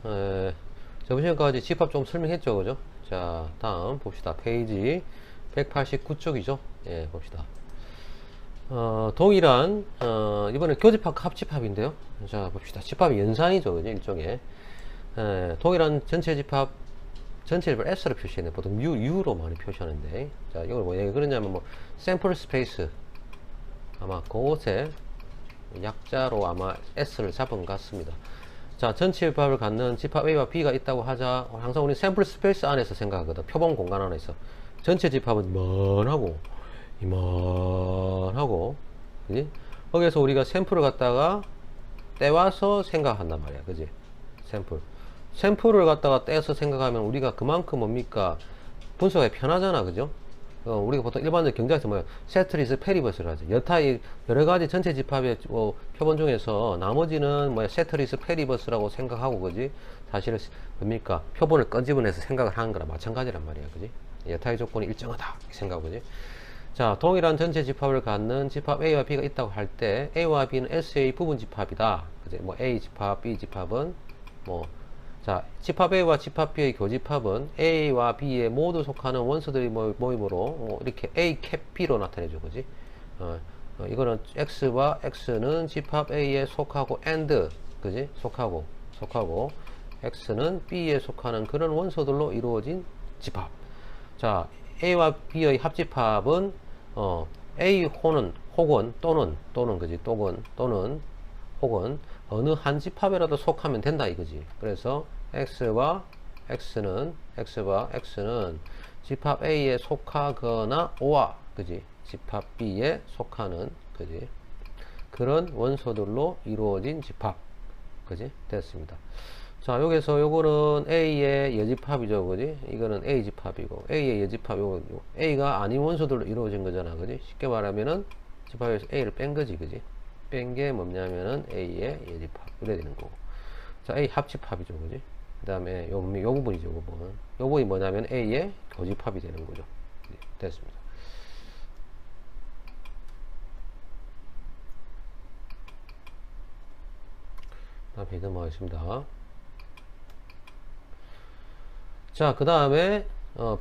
저번 시간까지 집합 좀 설명했죠, 그죠? 자, 다음 봅시다. 페이지 189쪽이죠. 예, 봅시다. 동일한, 이번엔 교집합과 합집합인데요. 자, 봅시다. 집합이 연산이죠, 그죠? 일종의. 동일한 전체 집합, 전체 집합을 S로 표시했네. 보통 U로 많이 표시하는데. 자, 이걸 왜 그러냐면, 뭐, 샘플 스페이스. 아마 그곳에 약자로 아마 S를 잡은 것 같습니다. 자, 전체 집합을 갖는 집합 A와 B가 있다고 하자. 항상 우리 샘플 스페이스 안에서 생각하거든. 표본 공간 안에서. 전체 집합은 이만하고, 그지? 거기에서 우리가 샘플을 갖다가 떼와서 생각한단 말이야. 그지? 샘플을 갖다가 떼서 생각하면 우리가 그만큼 뭡니까? 분석하기 편하잖아. 그죠? 우리가 보통 일반적 경제에서 뭐야? 세트리스 페리버스를 하죠. 여러 가지 전체 집합의 표본 중에서 나머지는 뭐야? 세트리스 페리버스라고 생각하고, 그지? 사실은 뭡니까? 표본을 끄집어내서 생각을 하는 거랑 마찬가지란 말이야. 그지? 여타의 조건이 일정하다. 생각, 그지? 자, 동일한 전체 집합을 갖는 집합 A와 B가 있다고 할 때, A와 B는 SA 부분 집합이다. 그지? 뭐, A 집합, B 집합은 뭐, 자, 집합 A와 집합 B의 교집합은 A와 B에 모두 속하는 원소들의 모임으로 이렇게 A 캡 B로 나타내죠, 그지? 이거는 X와 X는 집합 A에 속하고 and, 그지? 속하고 X는 B에 속하는 그런 원소들로 이루어진 집합. 자, A와 B의 합집합은 A 혹은 또는 그지? 혹은 어느 한 집합이라도 속하면 된다 이거지. 그래서 X와 X는 집합 A에 속하거나 그지? 집합 B에 속하는, 그지? 그런 원소들로 이루어진 집합, 그지? 됐습니다. 자, 여기서 요거는 A의 여집합이죠, 그지? 이거는 A 집합이고, A의 여집합, A가 아닌 원소들로 이루어진 거잖아, 그지? 쉽게 말하면은 집합에서 A를 뺀 거지, 그지? 뺀 게 뭐냐면은 A의 여집합, 이래야 되는 거고. 자, A 합집합이죠, 그지? 그 다음에 요 부분이죠, 요 부분. 요 부분이 뭐냐면 A의 교집합이 되는 거죠. 네, 됐습니다. 다음 페이지 넘어가겠습니다. 자, 그 다음에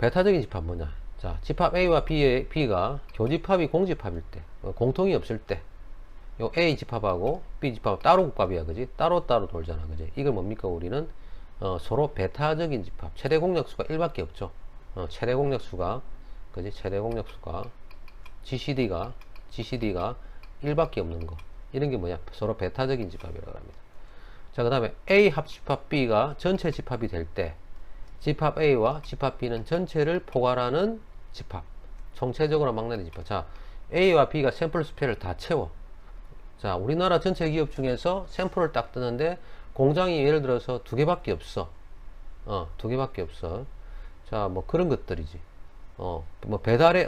배타적인 집합 뭐냐? 자, 집합 A와 B가 교집합이 공집합일 때, 공통이 없을 때, 요 A 집합하고 B 집합 따로 국밥이야, 그지? 따로따로 돌잖아, 그지? 이걸 뭡니까? 우리는 서로 배타적인 집합, 최대 공약수가 1밖에 없죠. 최대 공약수가, 그지? 최대 공약수가 GCD가 1밖에 없는 거. 이런 게 뭐냐? 서로 배타적인 집합이라고 합니다. 자, 그 다음에 A 합집합 B가 전체 집합이 될 때, 집합 A와 집합 B는 전체를 포괄하는 집합, 총체적으로 막내는 집합. 자, A와 B가 샘플 스페어를 다 채워. 자, 우리나라 전체 기업 중에서 샘플을 딱 뜨는데 공장이 예를 들어서 2개밖에 없어. 2개밖에 없어. 자, 뭐 그런 것들이지. 뭐 배달의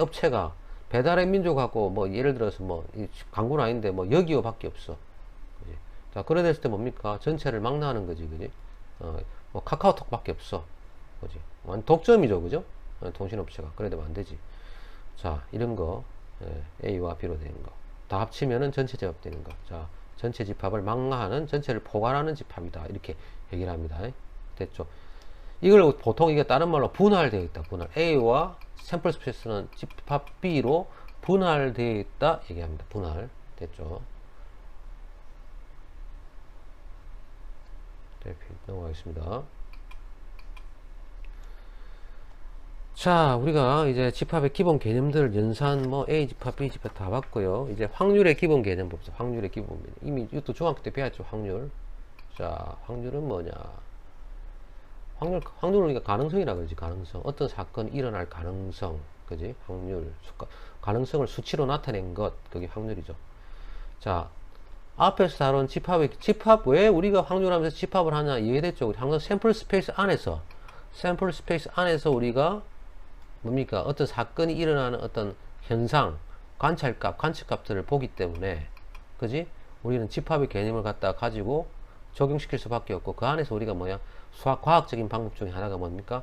민족하고 뭐 예를 들어서 뭐 광고는 아닌데 뭐 여기요밖에 없어. 그지? 자, 그래 됐을 때 뭡니까? 전체를 망라하는 거지, 그지? 뭐 카카오톡밖에 없어. 그지? 독점이죠, 그죠? 통신업체가. 그래 되면 안 되지. 자, 이런 거, A와 B로 되는 거. 다 합치면은 전체 집합 되는 거. 자, 전체 집합을 망라하는, 전체를 포괄하는 집합이다. 이렇게 얘기를 합니다. 됐죠? 이걸 보통 이게 다른 말로 분할되어 있다. 분할. A와 샘플 스페이스는 집합 B로 분할되어 있다. 얘기합니다. 분할. 됐죠? 네, 넘어가겠습니다. 자, 우리가 이제 집합의 기본 개념들 연산 뭐 A 집합, B 집합 다 봤고요. 이제 확률의 기본 개념 봅시다. 확률의 기본 개념. 이미 이것도 중학교 때 배웠죠, 확률. 자, 확률은 뭐냐? 확률은 우리가 가능성이라 그러지, 가능성. 어떤 사건이 일어날 가능성, 그지? 확률, 가능성을 수치로 나타낸 것, 그게 확률이죠. 자, 앞에서 다룬 집합 왜 우리가 확률하면서 집합을 하냐 이해됐죠? 우리 항상 샘플 스페이스 안에서 우리가 뭡니까? 어떤 사건이 일어나는 어떤 현상, 관측값들을 보기 때문에, 그지? 우리는 집합의 개념을 갖다 가지고 적용시킬 수밖에 없고, 그 안에서 우리가 뭐야? 과학적인 방법 중에 하나가 뭡니까?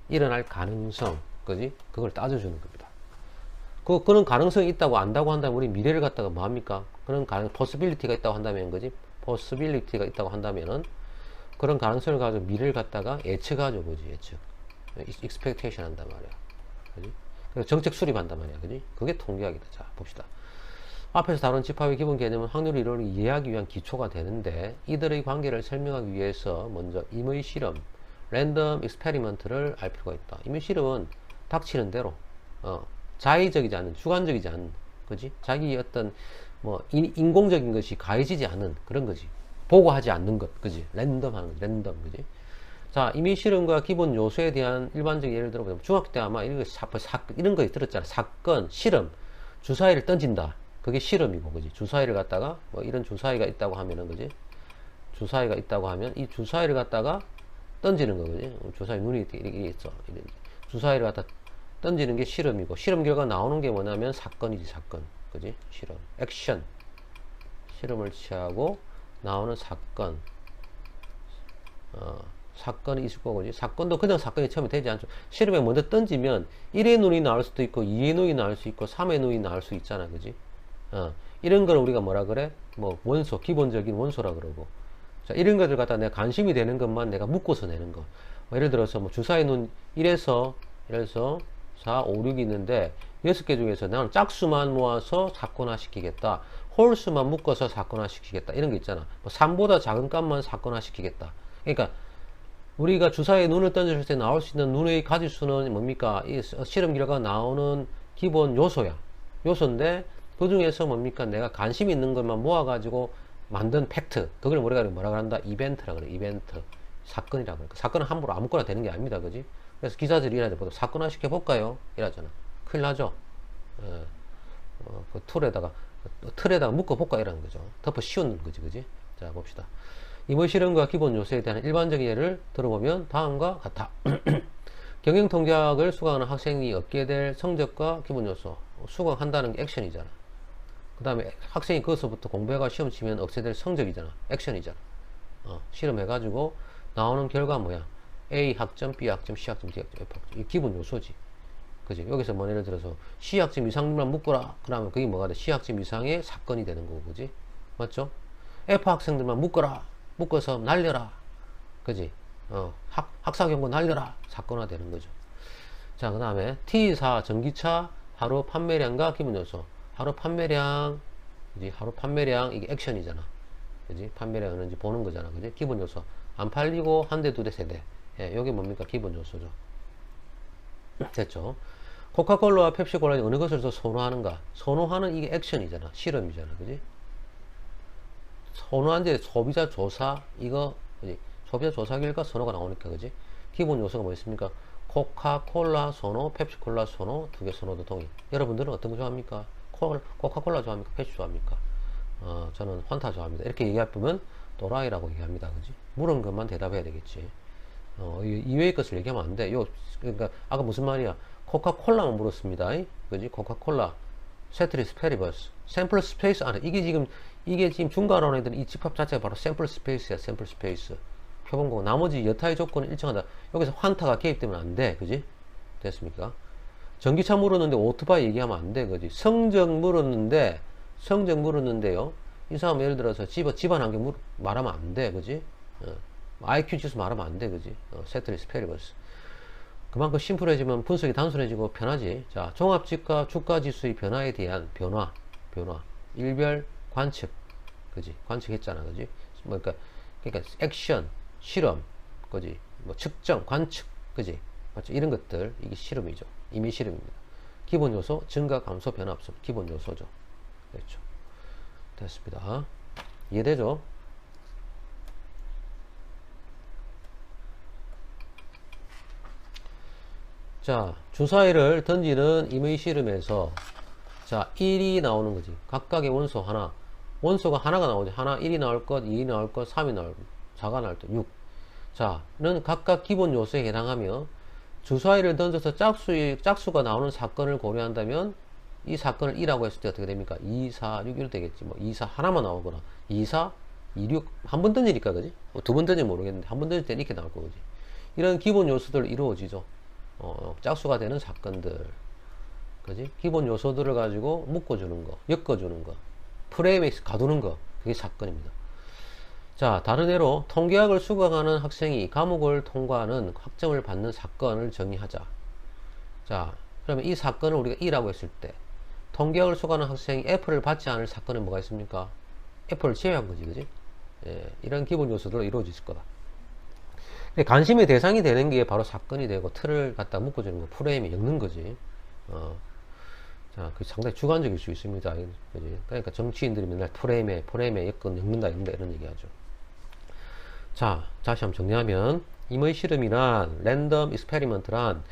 일어날 가능성, 그지? 그걸 따져주는 겁니다. 그런 가능성이 있다고 안다고 한다면, 우리 미래를 갖다가 뭐 합니까? 그런 possibility가 있다고 한다면, 그지? possibility가 있다고 한다면은, 그런 가능성을 가지고 미래를 갖다가 예측하죠, 그지? 예측. expectation 한단 말이야. 그지? 그래서 정책 수립한단 말이야, 그지? 그게 통계학이다. 자, 봅시다. 앞에서 다룬 집합의 기본 개념은 확률 이론을 이해하기 위한 기초가 되는데, 이들의 관계를 설명하기 위해서 먼저 임의 실험, 랜덤 익스페리먼트를 알 필요가 있다. 임의 실험은 닥치는 대로, 자의적이지 않은, 주관적이지 않은, 그지? 자기 어떤, 인공적인 것이 가해지지 않은 그런 거지. 보고하지 않는 것, 그지? 랜덤 하는 거지, 랜덤, 그지? 자, 임의 실험과 기본 요소에 대한 일반적인 예를 들어보면, 중학교 때 아마 이런 거 들었잖아. 사건, 실험, 주사위를 던진다. 그게 실험이고, 그지? 주사위를 갖다가, 이런 주사위가 있다고 하면은, 그지? 주사위가 있다고 하면, 이 주사위를 갖다가 던지는 거, 그지? 주사위 눈이 이렇게 있어. 주사위를 갖다 던지는 게 실험이고, 실험 결과 나오는 게 뭐냐면, 사건이지, 사건. 그지? 실험. 액션. 실험을 취하고, 나오는 사건. 사건이 있을 거고, 그지? 사건도 그냥 사건이 처음에 되지 않죠. 실험에 먼저 던지면, 1의 눈이 나올 수도 있고, 2의 눈이 나올 수 있고, 3의 눈이 나올 수 있잖아, 그지? 이런 걸 우리가 뭐라 그래? 원소, 기본적인 원소라 그러고. 자, 이런 것들 갖다 내가 관심이 되는 것만 내가 묶어서 내는 거. 예를 들어서 주사위 눈 1에서 4, 5, 6이 있는데 6개 중에서 나는 짝수만 모아서 사건화 시키겠다. 홀수만 묶어서 사건화 시키겠다. 이런 거 있잖아. 3보다 작은 값만 사건화 시키겠다. 그러니까 우리가 주사위에 눈을 던졌을 때 나올 수 있는 눈의 가지수는 뭡니까? 이 실험 결과가 나오는 기본 요소야. 요소인데 그 중에서 뭡니까? 내가 관심 있는 것만 모아가지고 만든 팩트. 그걸 뭐라 그런다? 이벤트라 그래. 이벤트. 사건이라 그래. 사건은 함부로 아무거나 되는 게 아닙니다. 그지? 그래서 기자들이 이래야 보다 사건화 시켜볼까요? 이러잖아. 큰일 나죠? 그 틀에다가 묶어볼까? 이라는 거죠. 덮어 씌우는 거지. 그지? 자, 봅시다. 임의 실험과 기본 요소에 대한 일반적인 예를 들어보면 다음과 같아. 경영통계학을 수강하는 학생이 얻게 될 성적과 기본 요소. 수강한다는 게 액션이잖아. 그 다음에 학생이 그것부터 공부해가 시험 치면 없애될 성적이잖아. 액션이잖아. 실험해가지고 나오는 결과 뭐야? A 학점, B 학점, C 학점, D 학점, F 학점. 이 기본 요소지. 그지? 여기서 뭐 예를 들어서 C 학점 이상만 묶어라. 그러면 그게 뭐가 돼? C 학점 이상의 사건이 되는 거고, 그지? 맞죠? F 학생들만 묶어라. 묶어서 날려라. 그지? 학사 경고 날려라. 사건화 되는 거죠. 자, 그 다음에 T사 전기차 하루 판매량과 기본 요소. 하루 판매량, 그지? 하루 판매량, 이게 액션이잖아. 그지? 판매량 어는지 보는 거잖아. 그지? 기본 요소. 안 팔리고 한 대, 두 대, 세 대. 예, 요게 뭡니까? 기본 요소죠. 됐죠? 코카콜라와 펩시콜라는 어느 것을 더 선호하는가? 선호하는 이게 액션이잖아. 실험이잖아. 그지? 선호한 데 소비자 조사, 이거, 그지? 소비자 조사 결과 선호가 나오니까, 그지? 기본 요소가 뭐 있습니까? 코카콜라 선호, 펩시콜라 선호, 두 개 선호도 동의. 여러분들은 어떤 거 좋아합니까? 코카콜라 좋아합니까? 펩시 좋아합니까? 저는 환타 좋아합니다. 이렇게 얘기하면 또라이라고 얘기합니다. 그지? 물은 것만 대답해야 되겠지. 이외의 것을 얘기하면 안 돼. 그러니까, 아까 무슨 말이야? 코카콜라만 물었습니다. 그지? 코카콜라, 세트리스 페리버스, 샘플 스페이스 안에. 이게 지금 중괄호 애들은 이 집합 자체가 바로 샘플 스페이스야. 샘플 스페이스. 표본공. 나머지 여타의 조건은 일정하다. 여기서 환타가 개입되면 안 돼. 그지? 됐습니까? 전기차 물었는데 오토바이 얘기하면 안 돼. 그지? 성적 물었는데요. 이 사람 예를 들어서 집안 환경 말하면 안 돼. 그지? IQ 지수 말하면 안 돼. 그지? 세트리스 페리버스. 그만큼 심플해지면 분석이 단순해지고 편하지. 자, 종합지가 주가 지수의 변화에 대한 변화. 일별 관측. 그지? 관측했잖아. 그지? 그러니까 액션, 실험. 그지? 측정, 관측. 그지? 맞죠? 이런 것들, 이게 실험이죠. 임의 실험입니다. 기본 요소, 증가, 감소, 변화 없음. 기본 요소죠. 됐죠? 됐습니다. 이해되죠? 자, 주사위를 던지는 임의 실험에서 자, 1이 나오는 거지. 각각의 원소 하나. 원소가 하나가 나오지. 하나 1이 나올 것, 2이 나올 것, 3이 나올 것, 4가 나올 것, 6. 자, 는 각각 기본 요소에 해당하며 주사위를 던져서 짝수가 나오는 사건을 고려한다면 이 사건을 2라고 했을 때 어떻게 됩니까? 2, 4, 6 이렇게 되겠지. 2, 4 하나만 나오거나 2, 4, 2, 6 한 번 던지니까 그지? 두 번 던지면 모르겠는데 한 번 던질 때 이렇게 나올 거지. 이런 기본 요소들 이루어지죠. 짝수가 되는 사건들. 그지? 기본 요소들을 가지고 묶어주는 거, 엮어주는 거, 프레임에 가두는 거. 그게 사건입니다. 자, 다른 예로 통계학을 수강하는 학생이 감옥을 통과하는 학점을 받는 사건을 정의하자. 자, 그러면 이 사건을 우리가 E라고 했을 때 통계학을 수강하는 학생이 F를 받지 않을 사건은 뭐가 있습니까? F를 제외한 거지, 그지? 예, 이런 기본 요소들로 이루어질 거다. 근데 관심의 대상이 되는 게 바로 사건이 되고 틀을 갖다 묶어주는 거, 프레임이 엮는 거지. 자, 그 상당히 주관적일 수 있습니다. 그지? 그러니까 정치인들이 맨날 프레임에 엮는다, 이런 얘기 하죠. 자, 다시 한번 정리하면, 임의 실험이란, 랜덤 익스페리먼트란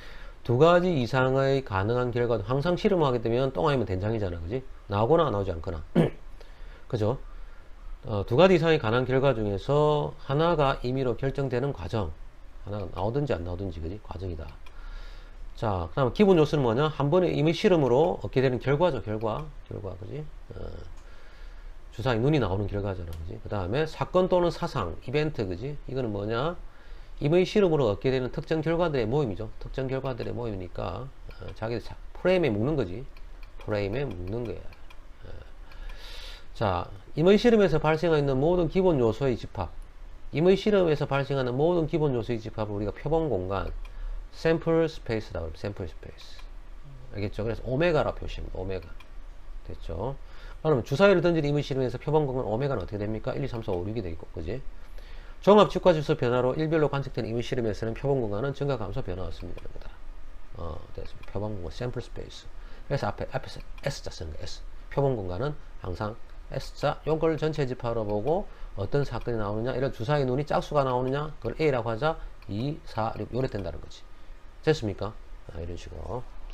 두 가지 이상의 가능한 결과도 항상 실험하게 되면 똥 아니면 된장이잖아. 그지? 나오거나 안 나오지 않거나. 그죠? 두 가지 이상의 가능한 결과 중에서 하나가 임의로 결정되는 과정. 하나가 나오든지 안 나오든지, 그지? 과정이다. 자, 그 다음 기본 요소는 뭐냐? 한 번의 임의 실험으로 얻게 되는 결과죠. 결과, 그지? 주사위 눈이 나오는 결과잖아. 그지? 그 다음에 사건 또는 사상, 이벤트, 그지? 이거는 뭐냐? 임의 실험으로 얻게 되는 특정 결과들의 모임이죠. 특정 결과들의 모임이니까, 자기들 프레임에 묶는 거지. 프레임에 묶는 거야. 자, 임의 실험에서 발생하는 모든 기본 요소의 집합. 임의 실험에서 발생하는 모든 기본 요소의 집합을 우리가 표본 공간, 샘플 스페이스라고 해요. 샘플 스페이스. 알겠죠? 그래서 오메가라 표시합니다. 오메가. 됐죠? 그러면 주사위를 던진 임의 실험에서 표본 공간 오메가는 어떻게 됩니까? 1, 2, 3, 4, 5, 6이 되겠고, 그지? 종합 직관지수 변화로 일별로 관측된 임의 실험에서는 표본 공간은 증가 감소 변화 없습니다. 됐습니다. 표본 공간 샘플 스페이스. 그래서 앞에서 S자 쓰는 거예요. S. 표본 공간은 항상 S자, 요걸 전체 집합으로 보고 어떤 사건이 나오느냐, 이런 주사위 눈이 짝수가 나오느냐, 그걸 A라고 하자. 2, 4, 6, 요래 된다는 거지. 됐습니까? 이런 식으로.